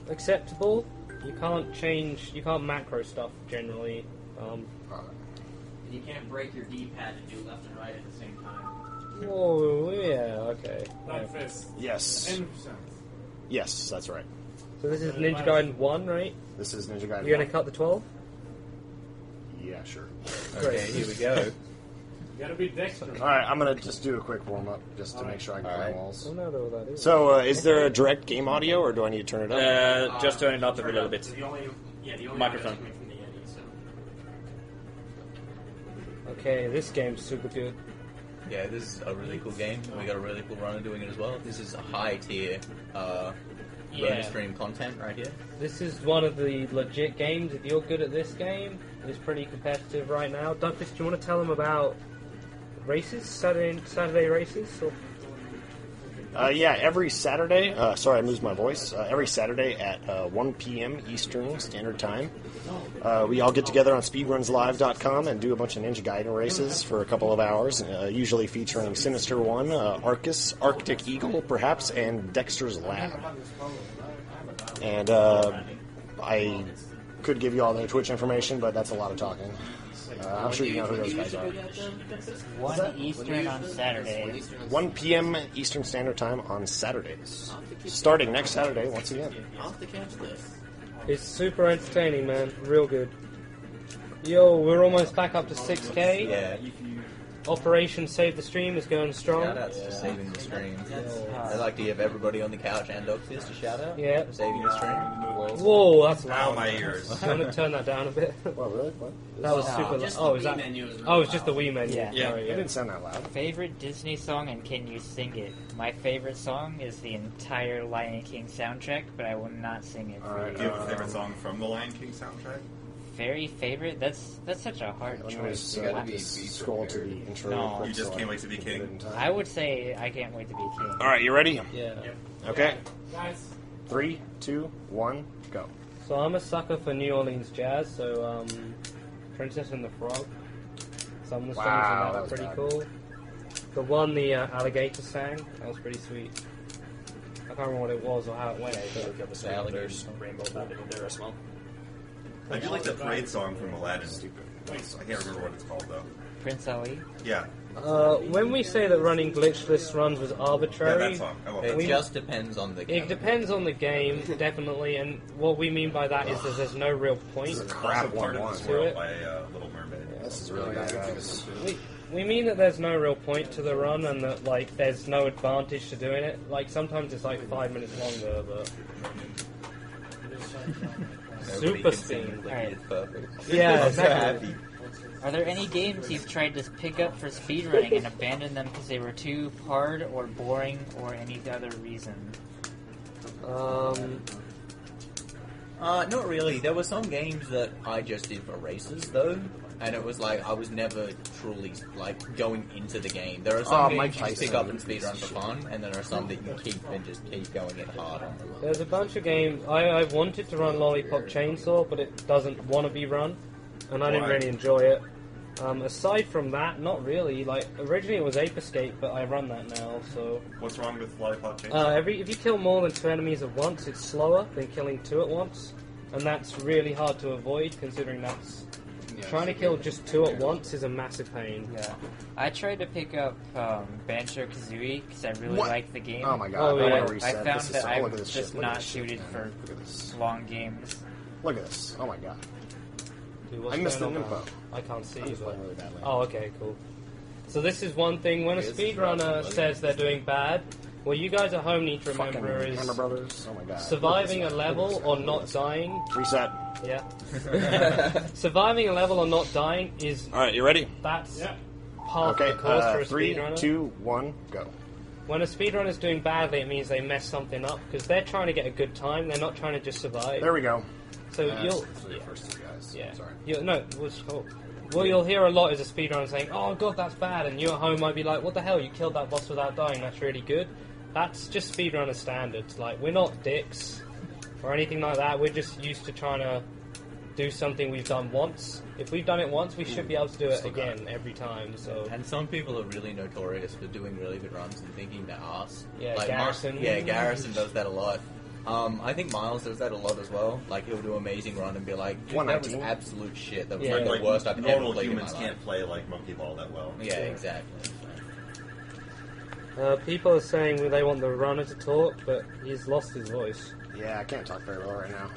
acceptable. You can't macro stuff generally. You can't break your D-pad and do left and right at the same time. Oh, yeah, okay. Yes. Yes, that's right. So this is Ninja Gaiden 1, right? This is Ninja Gaiden. You're going to cut the 12? Yeah, sure. Okay, here we go. Gotta be dexterous. Alright, I'm going to just do a quick warm-up just to make sure I get my walls. I don't know what that is. So, is there a direct game audio, or do I need to turn it up? Just turn it up a little bit. The only Microphone. coming from the Yeti, so. Okay, this game's super good. Yeah, this is a really cool game. We got a really cool runner doing it as well. This is a high tier bonus stream content right here. This is one of the legit games. If you're good at this game, it's pretty competitive right now. Douglas, do you want to tell them about races? Saturday races? Or? Yeah, every Saturday, sorry I moved my voice, every Saturday at 1 p.m. Eastern Standard Time, we all get together on speedrunslive.com and do a bunch of Ninja Gaiden races for a couple of hours, usually featuring Sinister One, Arcus, Arctic Eagle, perhaps, and Dexter's Lab. And I could give you all their Twitch information, but that's a lot of talking. I'm sure you know who those guys are. 1 Eastern on Saturday. 1 p.m. Eastern Standard Time on Saturdays. Starting next Saturday, once again. I'll have to catch this. It's super entertaining, man. Real good. Yo, we're almost back up to 6K. Yeah. Operation Save the Stream is going strong. Shoutouts to saving the stream. I'd like to give everybody on the couch and Dogfist a shout out for saving the stream. Whoa, that's loud. Ow, my ears. Do you want to turn that down a bit? What, really? What? That was super loud. Oh, is that? Oh, it's just the Wii menu. Yeah. Sorry, It didn't sound that loud. Favorite Disney song and can you sing it? My favorite song is the entire Lion King soundtrack, but I will not sing it for you. Do you have a favorite song from the Lion King soundtrack? Very favorite? That's such a hard choice. Scroll to the intro. No. You just can't wait to be king. I would say I can't wait to be king. Alright, you ready? Yeah. Okay. Guys. 3, 2, 1, go. So I'm a sucker for New Orleans jazz, so Princess and the Frog. Some of the songs Wow, in that that are was pretty bad. cool. The one the alligator sang, that was pretty sweet. I can't remember what it was or how it went. The alligators. Rainbow Bandit there as well. I do like the parade song from Aladdin. I can't remember what it's called though. Prince Ali? Yeah. When we say that running glitchless runs was Yeah, arbitrary, that song. I love It that. just depends on the game. it depends on the game, definitely, and what we mean by that is that there's no real point. Also Crap part of 1-1. this To world it. by Little Mermaid. This is really bad, guys. We mean that there's no real point to the run and that like there's no advantage to doing it. Like sometimes it's like 5 minutes longer, but super speed. It's perfect. Yeah, I'm so exactly. happy. Are there any games you've tried to pick up for speedrunning and abandoned them because they were too hard or boring or any other reason? Not really. There were some games that I just did for races, though, and it was like I was never truly like going into the game. There are some Mike games you just pick Tyson. up and speedrun for fun, and there are some that you keep and just keep going it hard on. There's a bunch of games. I wanted to run Lollipop Chainsaw, but it doesn't want to be run, and I didn't Why? really enjoy it. Aside from that, not really. Like originally it was Ape Escape, but I run that now. So What's wrong with Lollipop Chainsaw? if you kill more than 2 enemies at once, it's slower than killing 2 at once, and that's really hard to avoid. Considering that's trying to kill just 2 at once is a massive pain. Yeah. I tried to pick up Banjo-Kazooie because I really What? liked the game. Oh my god, Oh, I yeah. want to I reset. found This is that so, I'm look at this just shit. Look at not this shit, suited man. for Look at this. long games. Look at this. Oh my god. Dude, what's I missed going the on info. now? I can't see. I'm just But... playing really badly. Oh, okay, cool. So this is one thing. When a speedrunner says they're doing bad, what you guys at home need to Fucking remember is Hammer Brothers. Oh my god. surviving a level or not dying. Reset. Yeah. Surviving a level or not dying is Alright, you ready? that's part Okay, of the course for a 3, speedrunner. 2, 1, go. When a speedrunner's doing badly, it means they mess something up because they're trying to get a good time. They're not trying to just survive. There we go. So you'll For the first two guys. yeah. Sorry. No, what's cool. What you'll hear a lot is a speedrunner saying, "Oh god, that's bad," and you at home might be like, "What the hell? You killed that boss without dying. That's really good." That's just speedrunner standards. Like we're not dicks or anything like that. We're just used to trying to do something we've done once. If we've done it once, we should be able to do it again every time. So And some people are really notorious for doing really good runs and thinking they're arse. Yeah, like Garrison. Garrison does that a lot. I think Miles does that a lot as well. Like, he'll do Amazing Run and be like, dude, that was 119. absolute shit. That was Yeah. like the Like, worst I've ever normal played in my humans life. can't play like Monkey Ball that well. Yeah, exactly. People are saying they want the runner to talk, but he's lost his voice. Yeah, I can't talk very well right now.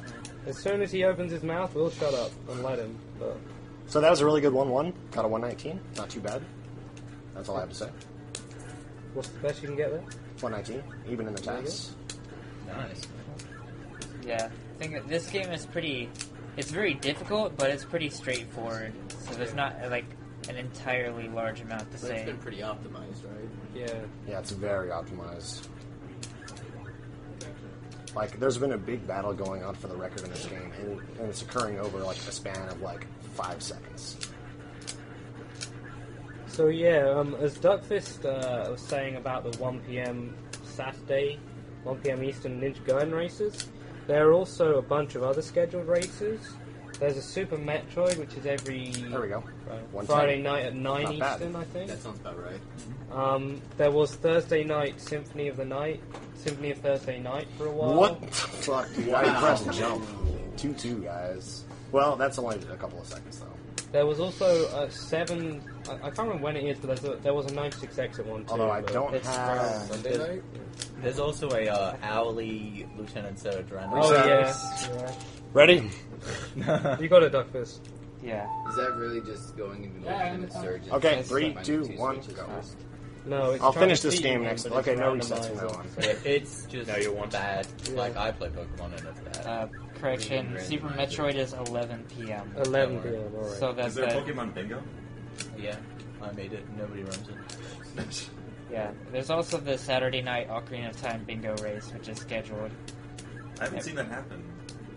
As soon as he opens his mouth, we'll shut up and let him. But So that was a really good 1-1. Got a 119. Not too bad. That's all I have to say. what's the best you can get there? 119, even in the ties. Nice. Yeah, I think that this game is pretty. It's very difficult, but it's pretty straightforward. So there's not like an entirely large amount to But it's say. been pretty optimized, right? Yeah. Yeah, it's very optimized. Like, there's been a big battle going on for the record in this game, and it's occurring over like a span of like 5 seconds. So yeah, as Duckfist was saying about the 1 p.m. Saturday, 1 p.m. Eastern Ninja Gaiden races, there are also a bunch of other scheduled races. There's a Super Metroid, which is every There we go. 110. Friday night at 9 Not bad. Eastern, I think. That sounds about right. There was Thursday night Symphony of Thursday Night for a while. What the fuck, dude? I pressed jump. 2-2, guys. Well, that's only a couple of seconds, though. There was also a 7. I can't remember when it is, but there was a 96X at one too. Although I but don't it's have... Sunday night? There's also a hourly Lieutenant Sergeant. Oh Reset. yeah. Ready? You got it, Duckfist. Yeah. Is that really just going into Yeah, motion and surge? and Okay, just 3, finding 2, two 1, switches go. first? No, it's I'll trying finish to this cheat game you, next. but it's Okay, no resets from randomizer. now on. It's just No, you're one. bad. Yeah. Like, I play Pokemon and it's bad. Correction. Randomizer. Super Metroid is 11 p.m. 11 p.m. Alright. So Is that's there that. Pokemon Bingo? Yeah, I made it. Nobody runs it. Yeah. There's also the Saturday night Ocarina of Time bingo race, which is scheduled. I haven't seen that happen.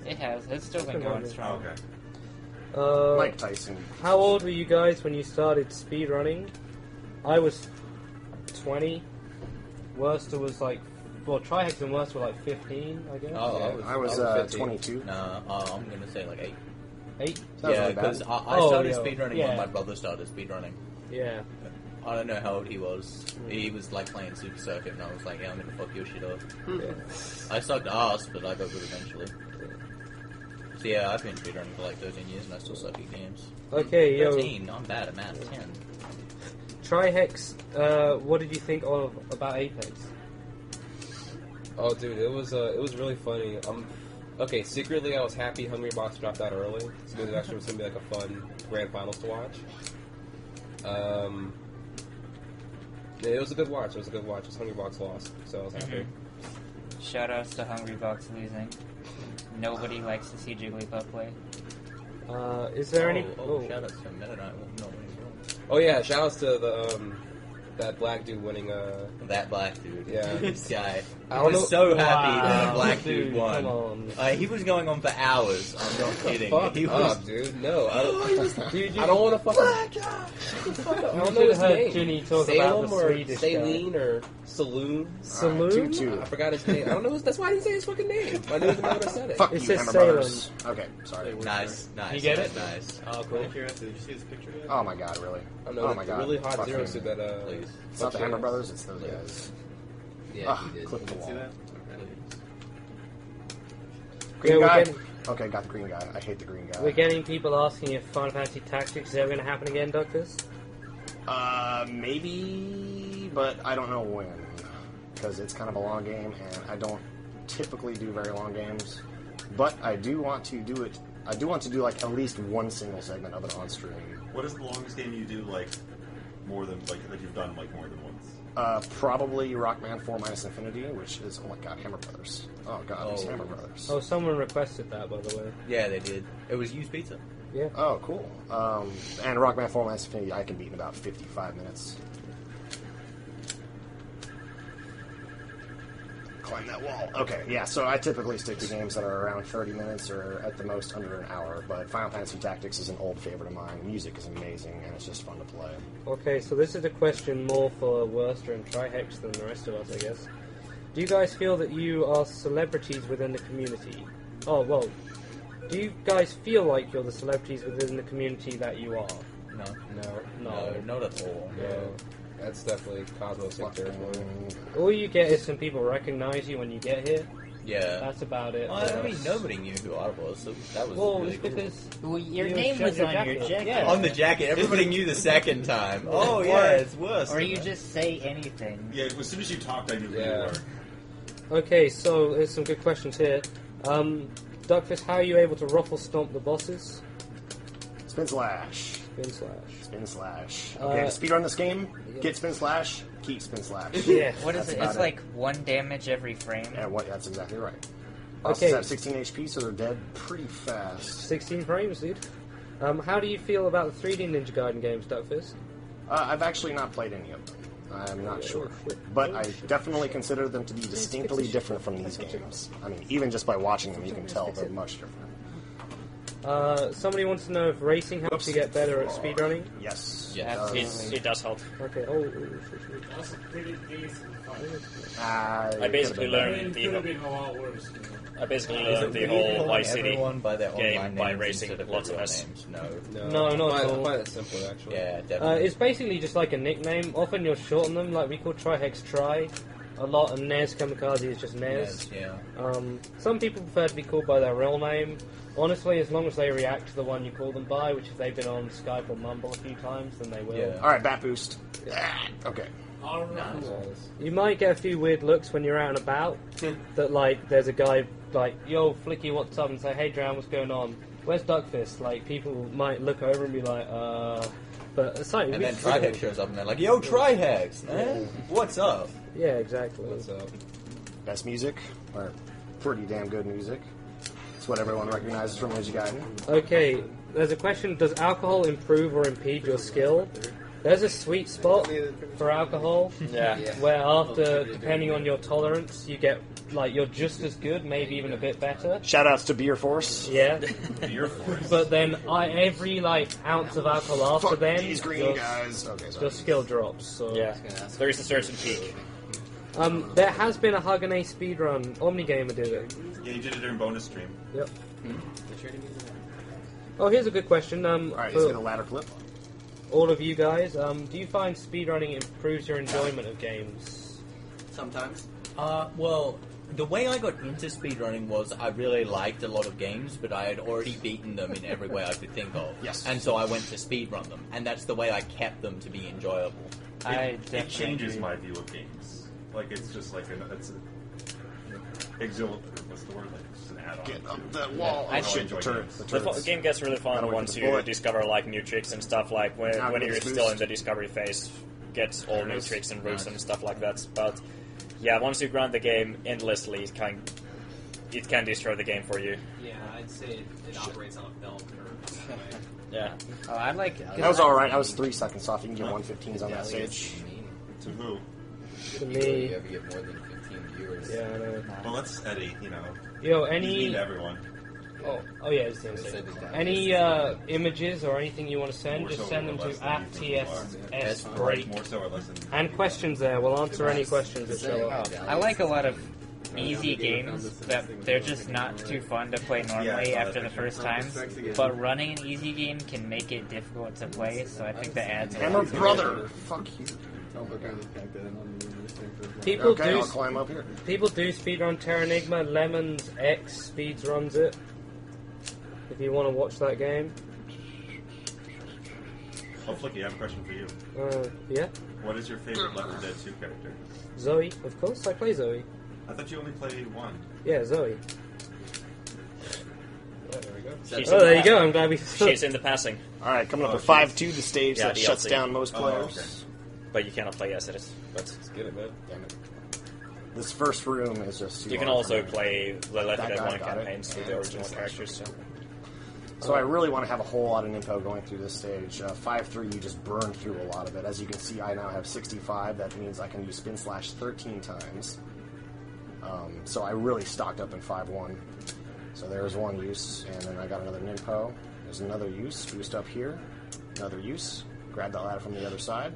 It has. It's still been been going running. Oh, strong. okay. Mike Tyson. How old were you guys when you started speedrunning? I was 20. Worcester was like... Well, Trihex and Worcester were like 15, I guess. Oh, I was 15. 22. Nah, I'm gonna say like 8. 8? Sounds Yeah, really bad. because I Oh, started yeah. speedrunning Yeah. when my brother started speedrunning. Yeah. I don't know how old he was. He was like playing Super Circuit, and I was like, yeah, I'm gonna fuck your shit up. Yeah. I sucked ass, but I got good eventually. So yeah, I've been speedrunning for like 13 years, and I still suck at games. Okay, yo. 13, I'm bad at math. 10. Trihex, what did you think about Apex? Oh, dude, it was really funny. Okay, secretly I was happy Hungry Box dropped out early, so it actually was gonna be like a fun grand finals to watch. Yeah, it was a good watch. It was a good watch. Hungry Box lost, so I was happy. Shoutouts to Hungry Box losing. Nobody likes to see Jigglypuff play. Is there any... Shout out to Meta Knight. No, Oh yeah, shout outs to the that black dude winning. that black dude. Yeah. This guy. I I don't was know- so happy that Wow, a black dude won. Come on. He was going on for hours. I'm not kidding. Fuck He was. up, dude. No, I don't. Dude, I don't want to fucking. I don't know should his have heard name. Ginny talk Salem about the or Swedish guy. Saline or Saloon. Saloon? 2-2. I forgot his name. I don't know. That's why I didn't say his fucking name. I knew the man would have said it. Fuck It you, says Hammer Salem. Brothers. Okay, sorry. Nice. You get it? Nice. Oh, cool. Did you see his picture yet? Oh my god, really? I know Oh the, my the god. really hot Fucking- zero suit that Please. It's not the fucks Hammer your Brothers, ass. it's those Yeah. guys. Yeah, he did. Clip the See wall. that? Green Yeah, we're guy? getting- Okay, got the green guy. I hate the green guy. We're getting people asking if Final Fantasy Tactics is ever going to happen again, Duckus. Maybe, but I don't know when. Because it's kind of a long game, and I don't typically do very long games. But I do want to do it. I do want to do like at least one single segment of it on stream. What is the longest game you do, like, more than, like, that you've done, like, more than once? Probably Rockman 4 minus Infinity, which is, oh my god, Hammer Brothers. Oh god, these Oh. Hammer Brothers. Oh, someone requested that, by the way. Yeah, they did. It was used pizza. Yeah. Oh, cool. And Rockman 4 minus Infinity I can beat in about 55 minutes. Climb that wall. Okay, yeah, so I typically stick to games that are around 30 minutes or at the most under an hour, but Final Fantasy Tactics is an old favorite of mine. The music is amazing, and it's just fun to play. Okay, so this is a question more for Worcester and Trihex than the rest of us, I guess. Do you guys feel that you are celebrities within the community? Oh, well, do you guys feel like you're the celebrities within the community that you are? No. No. Not at all. No, that's definitely Cosmos territory. Fucking... All you get is some people recognize you when you get here. Yeah. That's about it. I mean, nobody knew who I was, so that was Well, really it's cool. because Well, your You name showed was your on your jacket. jacket. Yeah. On the jacket, everybody knew the second time. Oh yeah, it's worse. Or than you that. just say anything. Yeah, as soon as you talked, I knew who you Yeah. were. Okay, so there's some good questions here. Duckfist, how are you able to ruffle stomp the bosses? Spin slash. Spin slash. Spin slash. Okay, to speedrun this game, get spin slash, keep spin slash. Yeah. What is That's it? about It's like 1 damage every frame. Yeah, that's exactly right. Bosses Okay. have 16 HP, so they're dead pretty fast. 16 frames, dude. How do you feel about the 3D Ninja Gaiden games, Duckfist? I've actually not played any of them. I'm not sure. But I definitely consider them to be distinctly different from these games. I mean, even just by watching them, you can tell they're much different. Somebody wants to know if racing helps you get better at speedrunning. Yes. Yeah. Absolutely. It does help. Okay, That's a pretty decent fight. I basically learned It could have been a lot worse. You know. I basically Is learned it the weird whole calling Vice City everyone by their game online by names racing instead of lots their of real S. names? No, not at I all. find it simpler, actually. Yeah, definitely. It's basically just like a nickname. Often you'll shorten them, like we call Trihex Tri a lot, and Nez Kamikaze is just Nez. Yeah. Some people prefer to be called by their real name. Honestly, as long as they react to the one you call them by, which if they've been on Skype or Mumble a few times, then they will. Yeah. Alright, bat boost. Okay. Alright. You might get a few weird looks when you're out and about. That like, there's a guy like, "Yo, Flicky, what's up?" and say, "Hey, Drown, what's going on? Where's Duckfist?" Like, people might look over and be like, But it's like, And then Trihex shows up and they're like, "Yo, Trihex, man, what's up?" Yeah, exactly. What's up? Best music, or pretty damn good music. It's what everyone recognizes from Ninja Gaiden. Okay, there's a question: does alcohol improve or impede your skill? There's a sweet spot for alcohol. Yeah. Where after, depending on your tolerance, you get like you're just as good, maybe even a bit better. Shoutouts to Beer Force. Yeah. Beer Force. But then every like ounce of alcohol after Fuck then, these green your, guys. Okay, sorry. your skill drops. So Yeah. There is a certain peak. there has been a Hagane speedrun. Omnigamer did it. Yeah, you did it during bonus stream. Yep. Oh, here's a good question. Alright, for let's get a ladder flip. all of you guys, do you find speedrunning improves your enjoyment of games? Sometimes. Well, the way I got into speedrunning was I really liked a lot of games, but I had already beaten them in every way I could think of. Yes. And so I went to speedrun them, and that's the way I kept them to be enjoyable. It changes my view of games. Like, it's just like what's the word? Like, it's just an add-on. Get up to- that wall. I Oh, shit, enjoy the turret. games. The The turret's- game gets really Gotta fun wait once for the you bullet. discover like new tricks and stuff. Like when Now you're get still boost. in the discovery phase, gets all There it new is. tricks and routes Nice. and stuff like that. But yeah, once you grind the game endlessly, it can destroy the game for you. Yeah, I'd say it operates on a bell curve. Yeah. Oh, I like. That was alright. I was 3 seconds off. You can get 115s on that stage. To who? To You me, ever get more than 15 viewers? yeah, I know. Well, that's Eddie, you know. Yo, He's mean any to everyone. oh yeah, it's the Let's say same. the guy Any is- images or anything you want to send, More just so send or them less to than you think you are. @TSBreak. More so or less than... And questions there. We'll answer any questions that show up. I like a lot of easy games that they're just not too fun to play normally Yeah, after the first time. But running an easy game can make it difficult to play, so I think that adds a Hammer lot to it. brother. Fuck you. People Okay, do I'll climb up here. people do speedrun Terranigma. Lemons X speeds runs it. If you want to watch that game, Oh, Flicky, I have a question for you. yeah, What is your favorite Left 4 Dead 2 character? Zoe. Of course, I play Zoe. I thought you only played one. Yeah, Zoe. She's Oh, in there the you go. I'm glad we. She's in the passing, Alright, coming up Oh, to 5-2, the stage Yeah, that the shuts DLC. down most Oh, players. okay. but you cannot play as it is. But Let's get it, man. Damn it. This first room is just too you can hard also for me. play the Left 4 That Dead guy 1 got it. campaigns with the original characters. So. So I really want to have a whole lot of info going through this stage. 5-3, you just burn through a lot of it. As you can see, I now have 65. That means I can use spin slash 13 times. So I really stocked up in 5-1. So there's one use, and then I got another Ninpo. There's another use, boost up here. Another use, grab that ladder from the other side.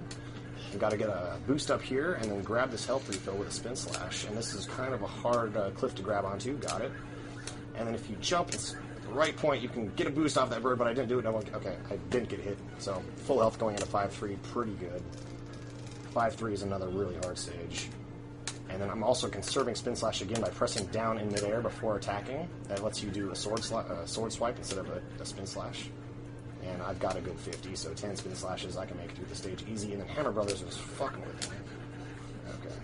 You got to get a boost up here, and then grab this health refill with a spin slash. And this is kind of a hard cliff to grab onto. Got it. And then if you jump, it's at the right point. You can get a boost off that bird, but I didn't do it. Okay, I didn't get hit. So full health going into 5-3, pretty good. 5-3 is another really hard stage. And then I'm also conserving Spin Slash again by pressing down in midair before attacking. That lets you do a sword swipe instead of a Spin Slash. And I've got a good 50, so 10 Spin Slashes I can make it through the stage easy. And then Hammer Brothers was fucking with me. Okay.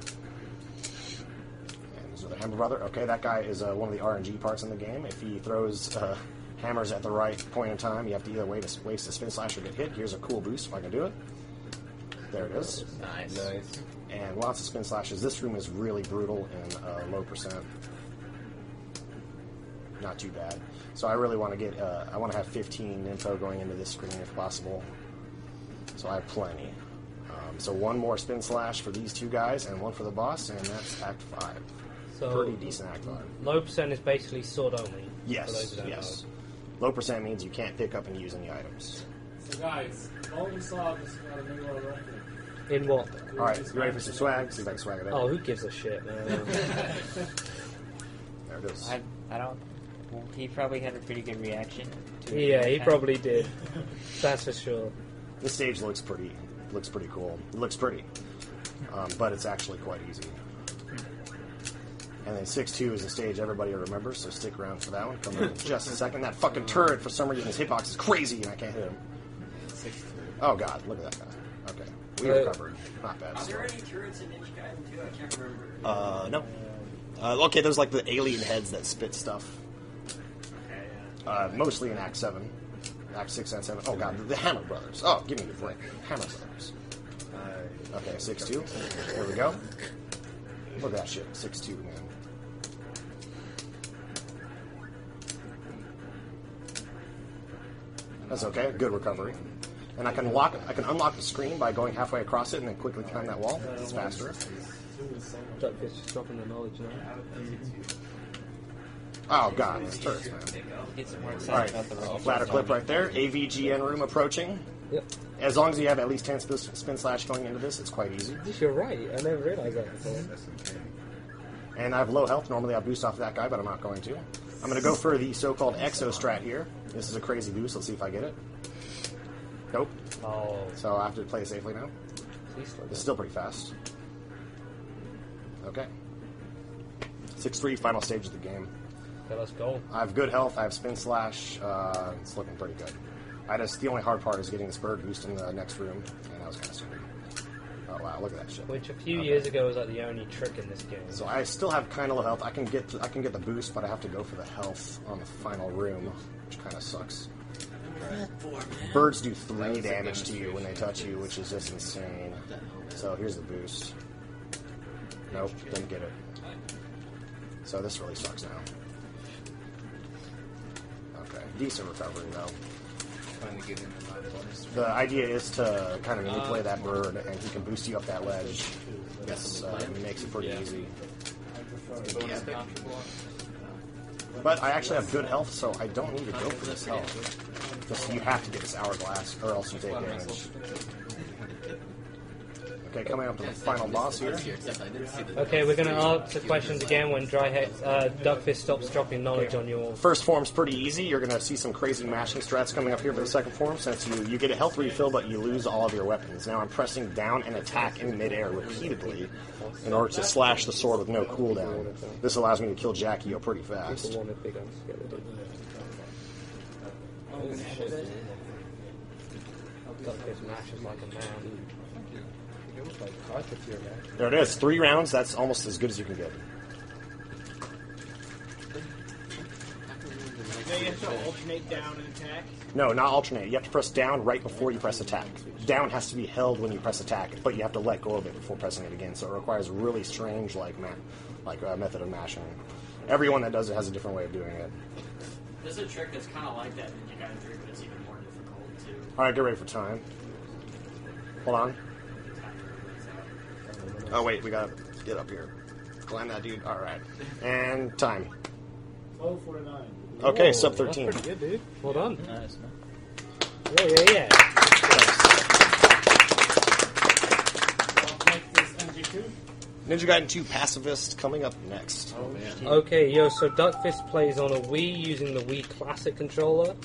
And there's another Hammer Brother. Okay, that guy is one of the RNG parts in the game. If he throws hammers at the right point in time, you have to either waste a Spin Slash or get hit. Here's a cool boost if I can do it. There it is. Nice. And lots of Spin Slashes. This room is really brutal and low percent. Not too bad. So I really want to get, I want to have 15 info going into this screen if possible. So I have plenty. So one more Spin Slash for these two guys and one for the boss, and that's Act 5. So pretty decent Act 5. Low percent is basically sword only. Yes, for those who don't yes. Low percent means you can't pick up and use any items. So guys, Golden Saw just got a new world record. Know. In what? Alright, you ready for some swag? See if I can swag it out. Oh, who gives a shit, man? There it is. I don't. Well, he probably had a pretty good reaction to it. Yeah, he probably did. That's for sure. This stage looks pretty cool. It looks pretty, but it's actually quite easy. And then 6-2 is a stage everybody remembers, so stick around for that one. Come in just a second. That fucking turret, for some reason, his hitbox is crazy, and I can't hit him. 6-2. Oh god, look at that guy. Okay, we recovered. Not bad. Are there any turrets in Ninja Gaiden 2? I can't remember. No. Okay, there's like the alien heads that spit stuff. Okay, yeah. Mostly in Act 7. Act 6 and 7. Oh god, the Hammer Brothers. Oh, give me the break. Hammer Brothers. Okay, 6-2. There we go. Look at that shit. 6-2, man. That's okay. Good recovery. And I can unlock the screen by going halfway across it and then quickly climb that wall. It's faster. Duckfish is dropping the knowledge now. Oh god, it's turrets, man. Get some more All excited right, about the roll. ladder clip right there. AVGN room approaching. Yep. As long as you have at least 10 Spin Slash going into this, it's quite easy. You're right. I never realized that before. And I have low health. Normally I boost off that guy, but I'm not going to. I'm going to go for the so-called Exo Strat here. This is a crazy boost. Let's see if I get it. Nope. Oh. So I have to play it safely now. It's still pretty fast. Okay. 6-3, final stage of the game. Okay, let's go. I have good health. I have Spin Slash. It's looking pretty good. The only hard part is getting this bird boost in the next room, and that was kind of stupid. Oh wow, look at that shit. Which a few years ago was like the only trick in this game. So I still have kind of low health. I can get the boost, but I have to go for the health on the final room, which kind of sucks. Birds do 3 damage to you when they touch you, which is just insane. So here's the boost. Nope, didn't get it. So this really sucks now. Okay, decent recovery though. The idea is to kind of manipulate that bird, and he can boost you up that ledge. This makes it pretty easy. But I actually have good health, so I don't need to go for this health. Just you have to get this hourglass, or else you take damage. Okay, coming up to the final boss here. Okay, we're going to answer questions again when Duckfish stops dropping knowledge on you all. First form's pretty easy. You're going to see some crazy mashing strats coming up here for the second form, since you get a health refill, but you lose all of your weapons. Now I'm pressing down and attack in midair repeatedly in order to slash the sword with no cooldown. This allows me to kill Jackie pretty fast. Duckfish mashes like a man. There it is. 3 rounds. That's almost as good as you can get. Now you have to alternate down and attack? No, not alternate. You have to press down right before you press attack. Down has to be held when you press attack, but you have to let go of it before pressing it again. So it requires a really strange method of mashing. Everyone that does it has a different way of doing it. There's a trick that's kind of like that in Gaiden 3, but it's even more difficult too. All right, get ready for time. Hold on. Oh wait, we gotta get up here. Climb that dude. All right, and time. 12:49. Okay, Whoa, sub 13. That's pretty good, dude. Well done. Nice, man. Yeah. Ninja Gaiden 2 Pacifist coming up next. Okay, so Duckfist plays on a Wii using the Wii Classic controller.